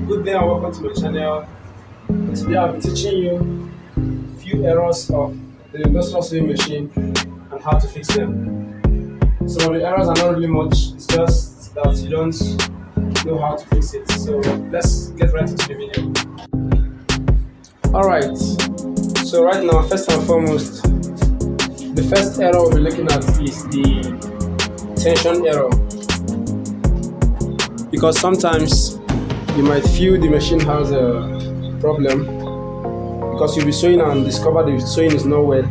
Good day and welcome to my channel. Today I'll be teaching you few errors of the industrial sewing machine and how to fix them. Some of the errors are not really much, it's just that you don't know how to fix it. So let's get right into the video. Alright, so right now, first and foremost, the first error we'll be looking at is the tension error. Because sometimes you might feel the machine has a problem because you'll be sewing and discover the sewing is not well,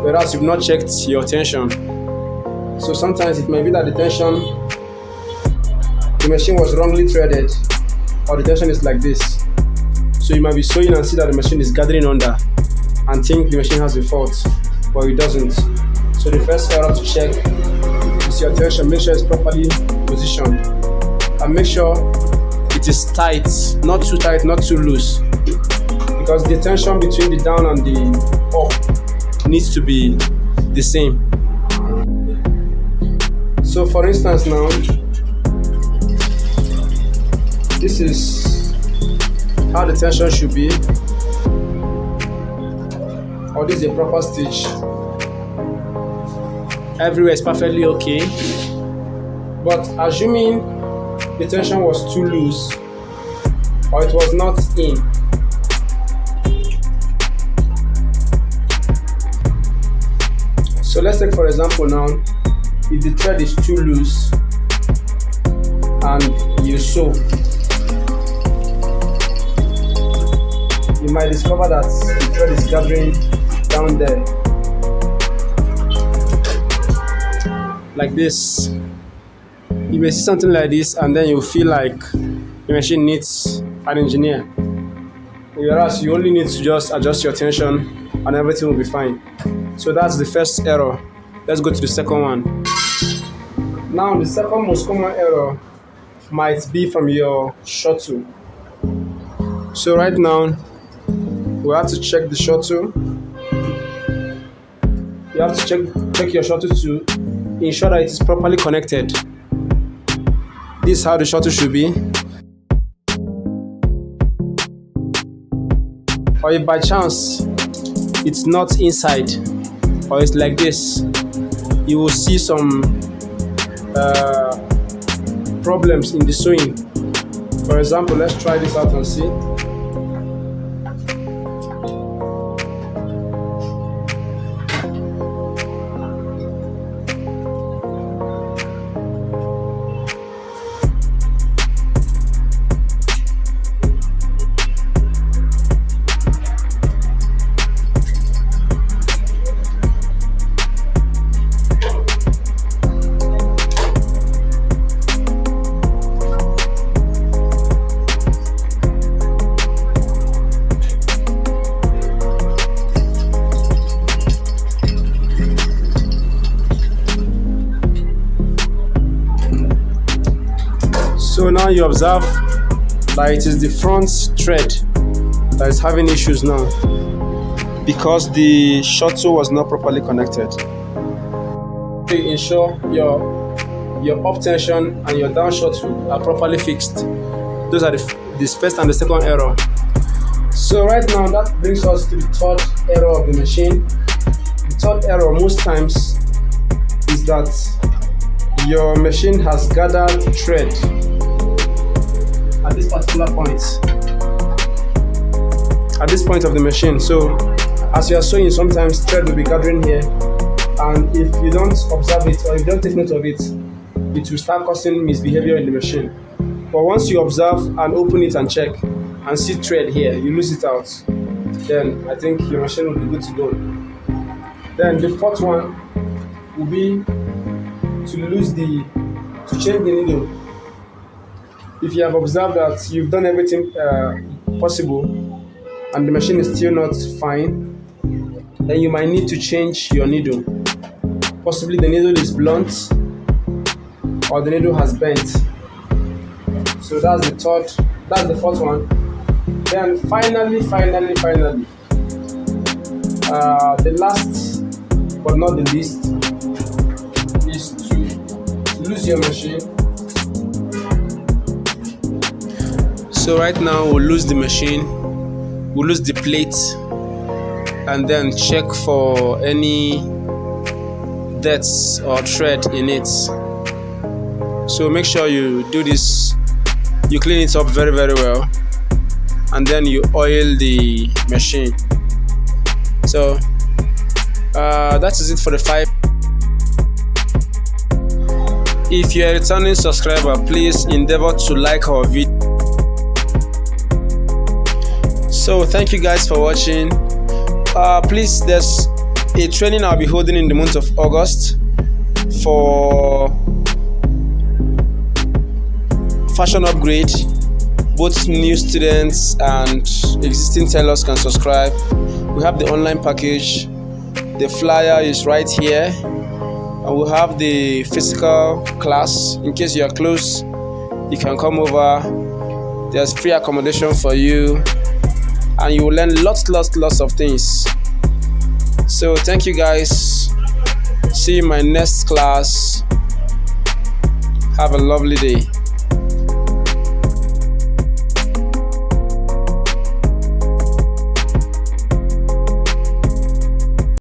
whereas you've not checked your tension. So sometimes it may be that the machine was wrongly threaded, or the tension is like this. So you might be sewing and see that the machine is gathering under and think the machine has a fault, but it doesn't. So the first error to check is your tension. Make sure it's properly positioned and make sure it is tight, not too tight, not too loose, because the tension between the down and the up needs to be the same. So for instance now, this is how the tension should be, or this is a proper stitch. Everywhere is perfectly okay, but assuming the tension was too loose or it was not in, so let's take for example now, if the thread is too loose and you sew, you might discover that the thread is gathering down there like this. You may see something like this and then you feel like the machine needs an engineer, whereas you only need to just adjust your tension and everything will be fine. So that's the first error. Let's go to the second one. Now the second most common error might be from your shuttle. So right now we have to check the shuttle. You have to check your shuttle to ensure that it is properly connected. This is how the shuttle should be. Or if by chance it's not inside or it's like this, you will see some problems in the sewing. For example, let's try this out and see. So now you observe that it is the front thread that is having issues now because the shuttle was not properly connected. To ensure your up tension and your down shuttle are properly fixed. Those are the first and the second error. So right now that brings us to the third error of the machine. The third error most times is that your machine has gathered thread at this particular point, at this point of the machine. So as you are sewing, sometimes thread will be gathering here, and if you don't observe it or if you don't take note of it, it will start causing misbehavior in the machine. But once you observe and open it and check and see thread here, you lose it out, then I think your machine will be good to go. Then the fourth one will be to change the needle. If you have observed that you've done everything possible and the machine is still not fine, then you might need to change your needle. Possibly the needle is blunt or the needle has bent. So that's the fourth one. Then finally, the last but not the least is to lose your machine. So right now we'll lose the machine, we'll lose the plate, and then check for any dents or thread in it. So make sure you do this, you clean it up very well, and then you oil the machine. So that is it for the 5. If you're a returning subscriber, please endeavor to like our video. So thank you guys for watching. Please, there's a training I'll be holding in the month of August for fashion upgrade. Both new students and existing tailors can subscribe. We have the online package. The flyer is right here, and we'll have the physical class. In case you are close, you can come over. There's free accommodation for you, and you will learn lots of things. So thank you guys. See you in my next class. Have a lovely day.